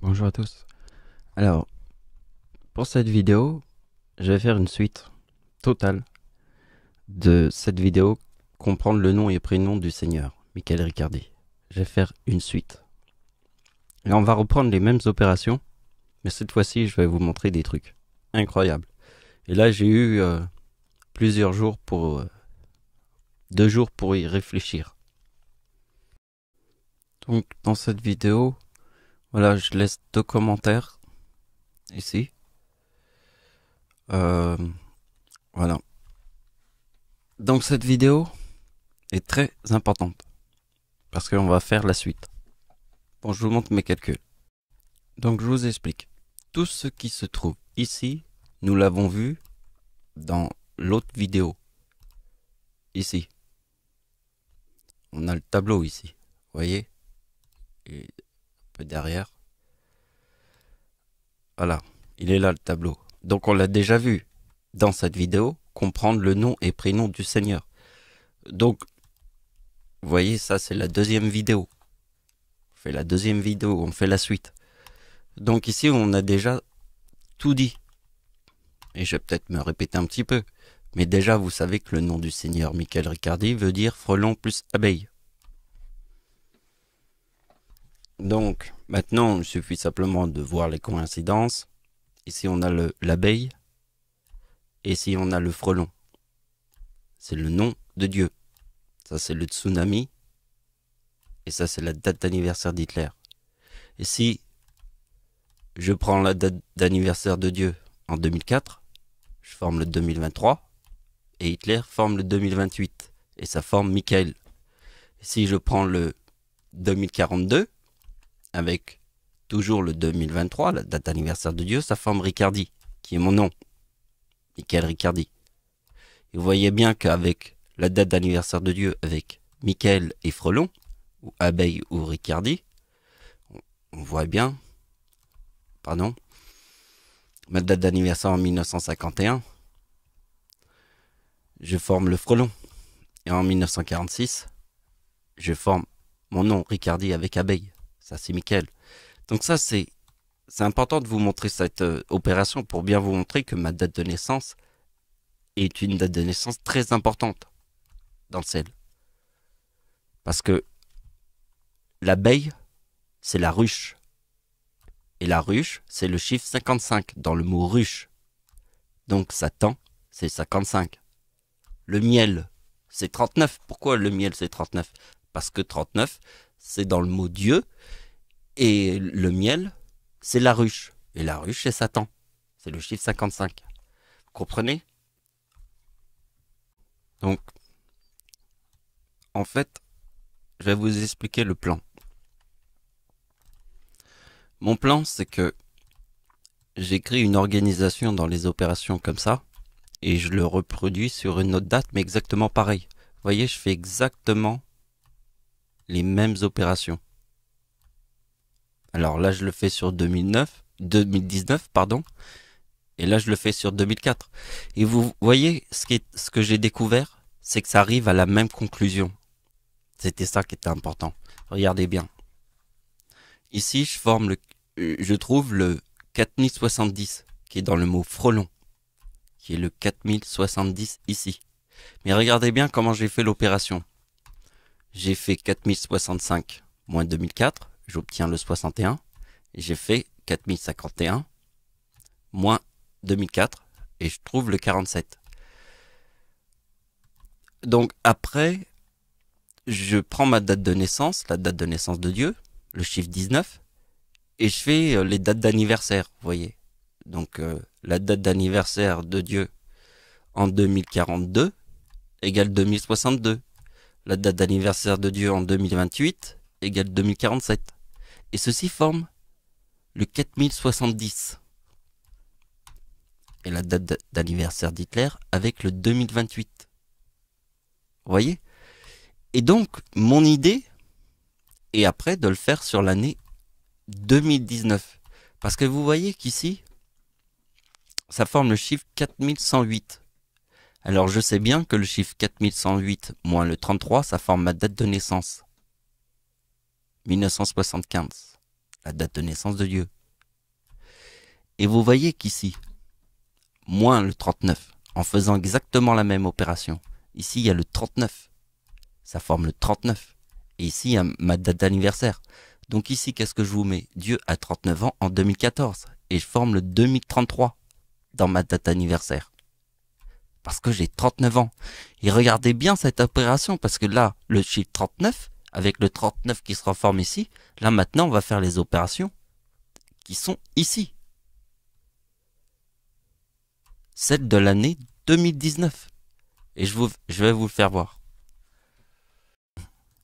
Bonjour à tous. Alors, pour cette vidéo, je vais faire une suite totale de cette vidéo, comprendre le nom et prénom du Seigneur, Michael Riccardi. Je vais faire une suite. Et on va reprendre les mêmes opérations, mais cette fois-ci, je vais vous montrer des trucs incroyables. Et là, j'ai eu plusieurs jours pour... 2 jours pour y réfléchir. Donc, dans cette vidéo, voilà, je laisse 2 commentaires ici. Voilà. Donc cette vidéo est très importante parce qu'on va faire la suite. Bon, je vous montre mes calculs. Donc je vous explique. Tout ce qui se trouve ici, nous l'avons vu dans l'autre vidéo. Ici. On a le tableau ici. Vous voyez? Et un peu derrière. Voilà. Il est là le tableau. Donc on l'a déjà vu dans cette vidéo. Comprendre le nom et prénom du Seigneur. Donc, vous voyez, ça c'est la deuxième vidéo. On fait la deuxième vidéo, on fait la suite. Donc ici, on a déjà tout dit. Et je vais peut-être me répéter un petit peu. Mais déjà, vous savez que le nom du Seigneur Michael Riccardi veut dire frelon plus abeille. Donc, maintenant, il suffit simplement de voir les coïncidences. Ici, on a l'abeille. Et ici, on a le frelon. C'est le nom de Dieu. Ça, c'est le tsunami. Et ça, c'est la date d'anniversaire d'Hitler. Et si je prends la date d'anniversaire de Dieu en 2004, je forme le 2023. Et Hitler forme le 2028. Et ça forme Michael. Et si je prends le 2042, avec toujours le 2023, la date d'anniversaire de Dieu, ça forme Riccardi, qui est mon nom. Michael Riccardi. Et vous voyez bien qu'avec la date d'anniversaire de Dieu, avec Michael et frelon, ou abeille ou Riccardi, on voit bien, pardon, ma date d'anniversaire en 1951, je forme le frelon. Et en 1946, je forme mon nom Riccardi avec abeille. Ça, c'est Michael. Donc ça, c'est important de vous montrer cette opération pour bien vous montrer que ma date de naissance est une date de naissance très importante dans le ciel. Parce que l'abeille, c'est la ruche. Et la ruche, c'est le chiffre 55 dans le mot ruche. Donc Satan, c'est 55. Le miel, c'est 39. Pourquoi le miel, c'est 39? Parce que 39, c'est dans le mot Dieu. Et le miel, c'est la ruche. Et la ruche, c'est Satan. C'est le chiffre 55. Vous comprenez? Donc, en fait, je vais vous expliquer le plan. Mon plan, c'est que j'écris une organisation dans les opérations comme ça. Et je le reproduis sur une autre date, mais exactement pareil. Vous voyez, je fais exactement les mêmes opérations. Alors là, je le fais sur 2019, pardon. Et là, je le fais sur 2004. Et vous voyez, ce que j'ai découvert, c'est que ça arrive à la même conclusion. C'était ça qui était important. Regardez bien. Ici, je trouve le 4070, qui est dans le mot frelon, qui est le 4070 ici. Mais regardez bien comment j'ai fait l'opération. J'ai fait 4065 moins 2004, j'obtiens le 61. Et j'ai fait 4051 moins 2004 et je trouve le 47. Donc après, je prends ma date de naissance, la date de naissance de Dieu, le chiffre 19, et je fais les dates d'anniversaire, vous voyez. Donc la date d'anniversaire de Dieu en 2042 égale 2062. La date d'anniversaire de Dieu en 2028 égale 2047. Et ceci forme le 4070. Et la date d'anniversaire d'Hitler avec le 2028. Vous voyez? Et donc, mon idée est après de le faire sur l'année 2019. Parce que vous voyez qu'ici, ça forme le chiffre 4108. Alors je sais bien que le chiffre 4108 moins le 33, ça forme ma date de naissance. 1975. la date de naissance de Dieu. Et vous voyez qu'ici, moins le 39, en faisant exactement la même opération, ici il y a le 39, ça forme le 39. Et ici il y a ma date d'anniversaire. Donc ici, qu'est-ce que je vous mets? Dieu a 39 ans en 2014. Et je forme le 2033 dans ma date d'anniversaire. Parce que j'ai 39 ans. Et regardez bien cette opération, parce que là, le chiffre 39, avec le 39 qui se reforme ici, là maintenant on va faire les opérations qui sont ici. Celle de l'année 2019. Et je vais vous le faire voir.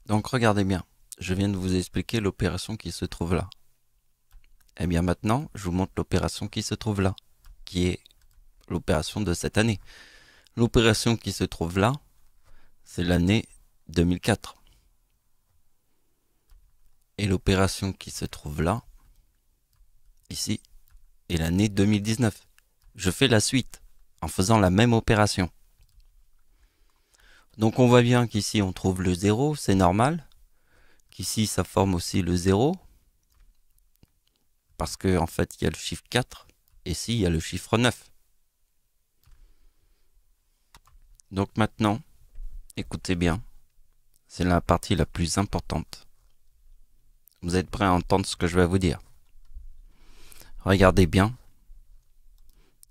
Donc regardez bien, je viens de vous expliquer l'opération qui se trouve là. Et bien maintenant, je vous montre l'opération qui se trouve là, qui est l'opération de cette année. L'opération qui se trouve là, c'est l'année 2004. Et l'opération qui se trouve là, ici, est l'année 2019. Je fais la suite, en faisant la même opération. Donc on voit bien qu'ici on trouve le 0, c'est normal. Qu'ici ça forme aussi le 0. Parce qu'en fait il y a le chiffre 4. Et ici il y a le chiffre 9. Donc maintenant, écoutez bien. C'est la partie la plus importante. Vous êtes prêts à entendre ce que je vais vous dire? Regardez bien.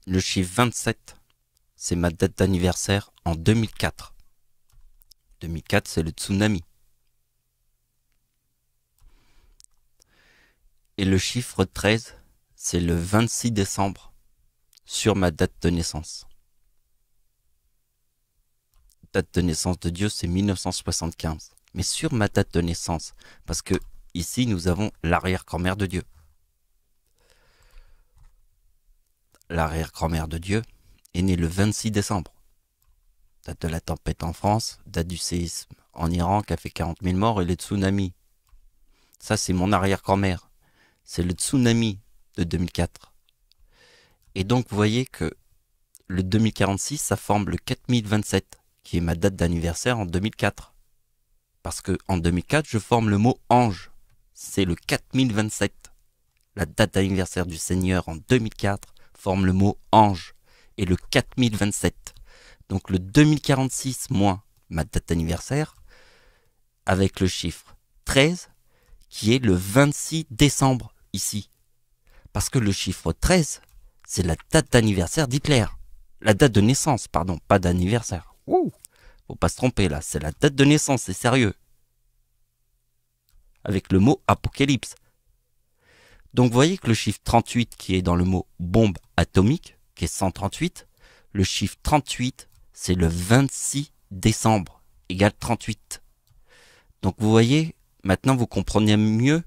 Le chiffre 27, c'est ma date d'anniversaire en 2004. 2004, c'est le tsunami. Et le chiffre 13, c'est le 26 décembre sur ma date de naissance. Date de naissance de Dieu, c'est 1975. Mais sur ma date de naissance, parce que ici, nous avons l'arrière-grand-mère de Dieu. L'arrière-grand-mère de Dieu est née le 26 décembre. Date de la tempête en France, date du séisme en Iran qui a fait 40 000 morts et le tsunami. Ça, c'est mon arrière-grand-mère. C'est le tsunami de 2004. Et donc, vous voyez que le 2046, ça forme le 4027, qui est ma date d'anniversaire en 2004. Parce que en 2004, je forme le mot ange. C'est le 4027. La date d'anniversaire du Seigneur en 2004 forme le mot ange. Et le 4027. Donc le 2046 moins ma date d'anniversaire, avec le chiffre 13, qui est le 26 décembre ici. Parce que le chiffre 13, c'est la date d'anniversaire d'Hitler. La date de naissance, pardon, pas d'anniversaire. Faut pas se tromper là, c'est la date de naissance, c'est sérieux. Avec le mot apocalypse. Donc vous voyez que le chiffre 38 qui est dans le mot bombe atomique, qui est 138, le chiffre 38, c'est le 26 décembre, égale 38. Donc vous voyez, maintenant vous comprenez mieux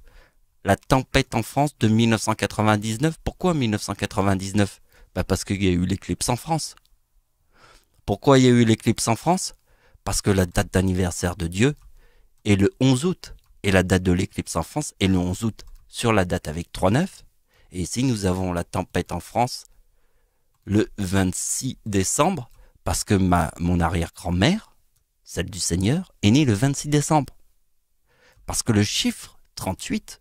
la tempête en France de 1999. Pourquoi 1999? Parce qu'il y a eu l'éclipse en France. Pourquoi il y a eu l'éclipse en France? Parce que la date d'anniversaire de Dieu est le 11 août. Et la date de l'éclipse en France est le 11 août. Sur la date avec 3-9. Et ici nous avons la tempête en France le 26 décembre. Parce que mon arrière-grand-mère, celle du Seigneur, est née le 26 décembre. Parce que le chiffre 38,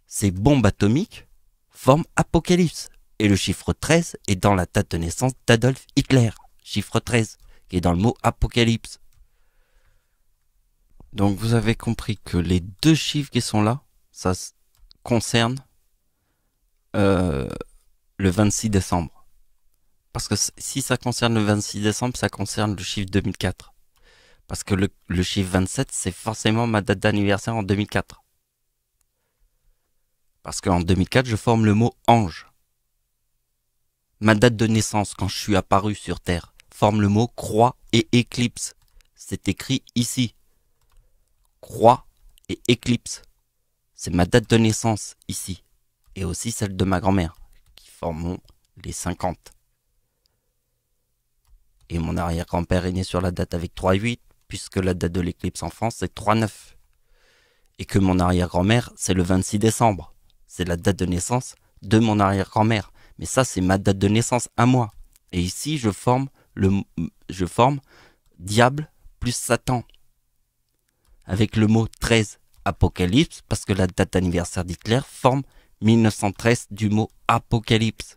c'est bombe atomique, forme apocalypse. Et le chiffre 13 est dans la date de naissance d'Adolf Hitler. Chiffre 13, qui est dans le mot apocalypse. Donc vous avez compris que les deux chiffres qui sont là, ça concerne le 26 décembre. Parce que si ça concerne le 26 décembre, ça concerne le chiffre 2004. Parce que le chiffre 27, c'est forcément ma date d'anniversaire en 2004. Parce qu'en 2004, je forme le mot ange. Ma date de naissance, quand je suis apparu sur Terre, forme le mot croix et éclipse. C'est écrit ici. Croix et éclipse. C'est ma date de naissance ici. Et aussi celle de ma grand-mère, qui formeront les 50. Et mon arrière-grand-père est né sur la date avec 3-8, puisque la date de l'éclipse en France, c'est 3-9. Et que mon arrière-grand-mère, c'est le 26 décembre. C'est la date de naissance de mon arrière-grand-mère. Mais ça, c'est ma date de naissance à moi. Et ici, je forme diable plus Satan. Avec le mot 13, Apocalypse parce que la date d'anniversaire d'Hitler forme 1913 du mot apocalypse.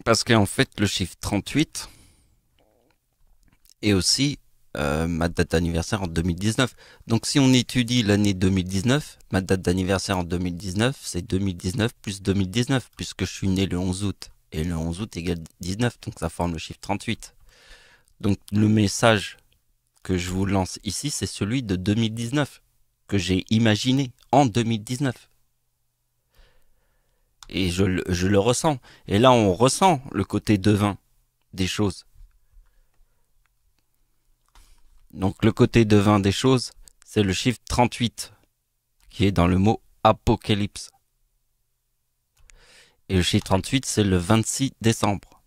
Parce qu'en fait, le chiffre 38 est aussi ma date d'anniversaire en 2019. Donc si on étudie l'année 2019, ma date d'anniversaire en 2019, c'est 2019 plus 2019, puisque je suis né le 11 août. Et le 11 août égale 19, donc ça forme le chiffre 38. Donc le message que je vous lance ici, c'est celui de 2019, que j'ai imaginé en 2019. Et je le ressens. Et là, on ressent le côté devin des choses. Donc le côté devin des choses, c'est le chiffre 38, qui est dans le mot apocalypse. Et le chiffre 38, c'est le 26 décembre.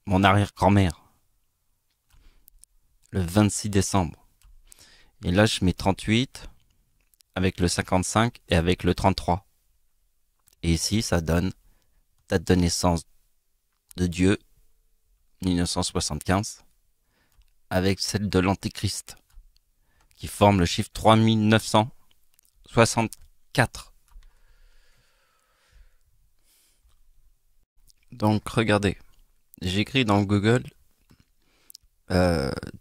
Mon arrière-grand-mère. Le 26 décembre. Et là, je mets 38 avec le 55 et avec le 33. Et ici, ça donne date de naissance de Dieu, 1975, avec celle de l'Antéchrist, qui forme le chiffre 3964. Donc, regardez, j'écris dans Google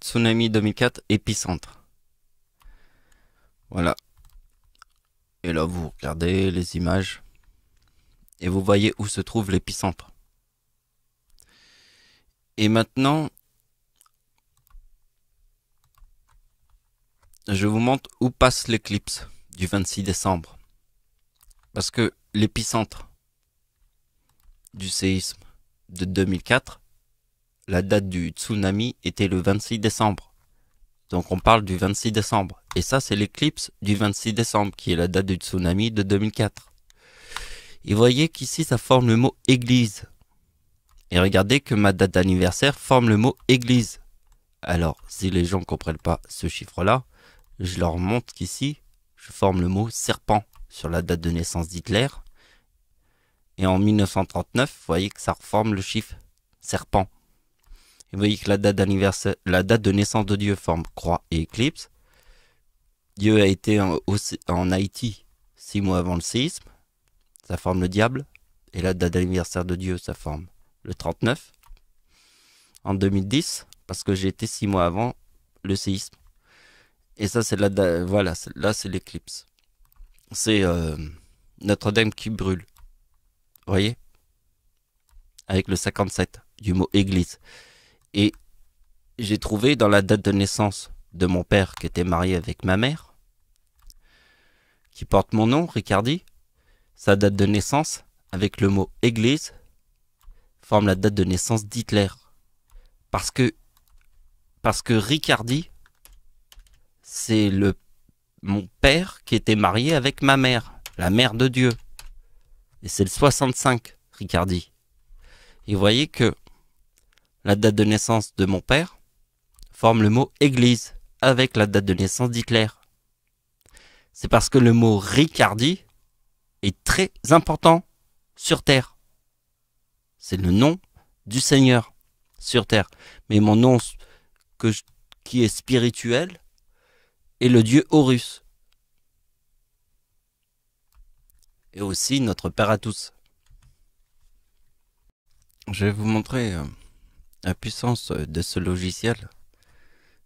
Tsunami 2004 épicentre. Voilà. Et là, vous regardez les images et vous voyez où se trouve l'épicentre. Et maintenant, je vous montre où passe l'éclipse du 26 décembre. Parce que l'épicentre du séisme de 2004, la date du tsunami était le 26 décembre. Donc on parle du 26 décembre. Et ça, c'est l'éclipse du 26 décembre, qui est la date du tsunami de 2004. Et voyez qu'ici, ça forme le mot église. Et regardez que ma date d'anniversaire forme le mot église. Alors, si les gens ne comprennent pas ce chiffre-là, je leur montre qu'ici, je forme le mot serpent sur la date de naissance d'Hitler. Et en 1939, vous voyez que ça reforme le chiffre serpent. Et vous voyez que la date d'anniversaire, la date de naissance de Dieu forme croix et éclipse. Dieu a été en Haïti 6 mois avant le séisme. Ça forme le diable. Et la date d'anniversaire de Dieu, ça forme le 39. En 2010, parce que j'ai été 6 mois avant le séisme. Et ça, c'est la date, voilà, là, c'est l'éclipse. C'est Notre-Dame qui brûle. Vous voyez? Avec le 57 du mot église. Et j'ai trouvé dans la date de naissance de mon père qui était marié avec ma mère, qui porte mon nom, Ricardi, sa date de naissance avec le mot église forme la date de naissance d'Hitler. Parce que Ricardi, c'est mon père qui était marié avec ma mère, la mère de Dieu. Et c'est le 65, Ricardi. Et vous voyez que la date de naissance de mon père forme le mot église avec la date de naissance d'Hitler. C'est parce que le mot Ricardi est très important sur Terre. C'est le nom du Seigneur sur Terre. Mais mon nom qui est spirituel est le dieu Horus. Et aussi notre Père à tous. Je vais vous montrer la puissance de ce logiciel.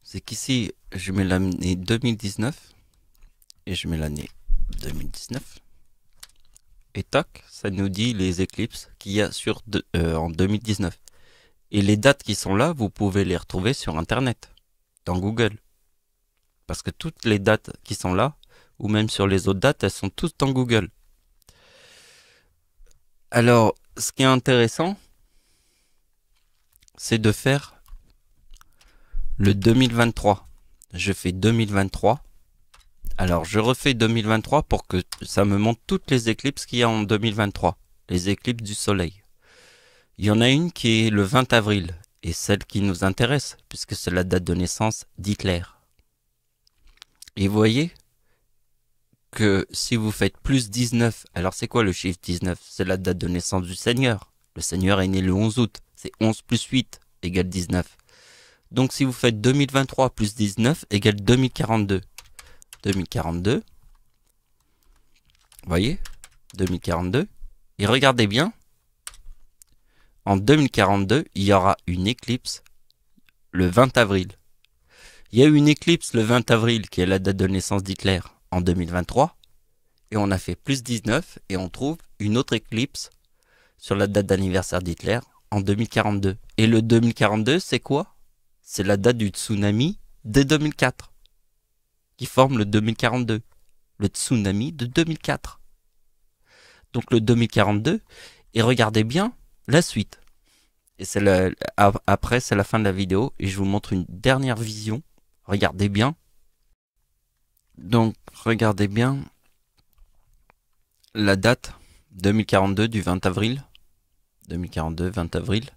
C'est qu'ici, je mets l'année 2019 et je mets l'année 2019. Et tac, ça nous dit les éclipses qu'il y a en 2019. Et les dates qui sont là, vous pouvez les retrouver sur Internet, dans Google. Parce que toutes les dates qui sont là, ou même sur les autres dates, elles sont toutes dans Google. Alors, ce qui est intéressant, c'est de faire le 2023. Je fais 2023. Alors, je refais 2023 pour que ça me montre toutes les éclipses qu'il y a en 2023. Les éclipses du soleil. Il y en a une qui est le 20 avril. Et celle qui nous intéresse, puisque c'est la date de naissance d'Hitler. Et vous voyez que si vous faites plus 19, alors c'est quoi le chiffre 19? C'est la date de naissance du Seigneur. Le Seigneur est né le 11 août. C'est 11 plus 8 égale 19. Donc si vous faites 2023 plus 19 égale 2042. 2042. Vous voyez, 2042. Et regardez bien, en 2042, il y aura une éclipse le 20 avril. Il y a eu une éclipse le 20 avril, qui est la date de naissance d'Hitler, en 2023. Et on a fait plus 19 et on trouve une autre éclipse sur la date d'anniversaire d'Hitler en 2042. Et le 2042, c'est quoi? C'est la date du tsunami de 2004, qui forme le 2042. Le tsunami de 2004. Donc le 2042, et regardez bien la suite. Et c'est après, c'est la fin de la vidéo, et je vous montre une dernière vision. Regardez bien. Donc, regardez bien la date 2042 du 20 avril. 2042, 20 avril.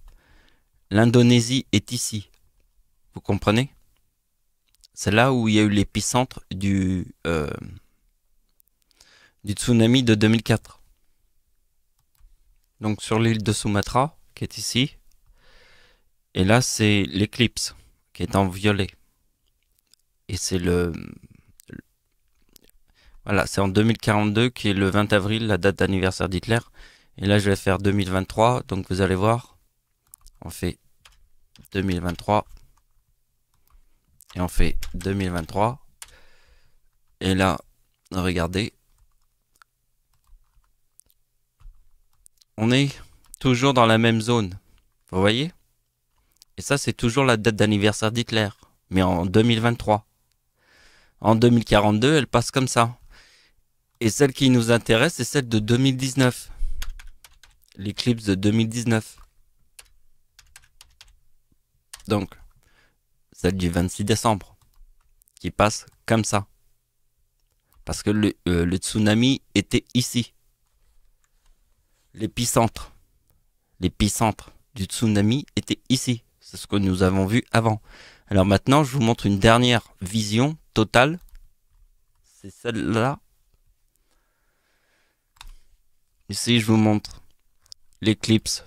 L'Indonésie est ici. Vous comprenez? C'est là où il y a eu l'épicentre du tsunami de 2004. Donc sur l'île de Sumatra, qui est ici. Et là, c'est l'éclipse, qui est en violet. Et c'est voilà, c'est en 2042, qui est le 20 avril, la date d'anniversaire d'Hitler. Et là, je vais faire 2023, donc vous allez voir. On fait 2023. Et on fait 2023. Et là, regardez. On est toujours dans la même zone. Vous voyez? Et ça, c'est toujours la date d'anniversaire d'Hitler. Mais en 2023. En 2042, elle passe comme ça. Et celle qui nous intéresse, c'est celle de 2019. L'éclipse de 2019. Donc, celle du 26 décembre. Qui passe comme ça. Parce que le tsunami était ici. L'épicentre du tsunami était ici. C'est ce que nous avons vu avant. Alors maintenant, je vous montre une dernière vision totale. C'est celle-là. Ici, je vous montre l'éclipse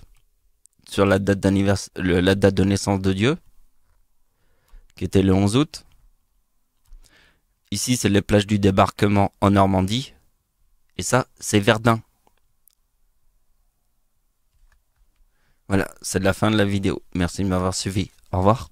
sur la date d'anniversaire, la date de naissance de Dieu, qui était le 11 août. Ici, c'est les plages du débarquement en Normandie. Et ça, c'est Verdun. Voilà, c'est la fin de la vidéo. Merci de m'avoir suivi. Au revoir.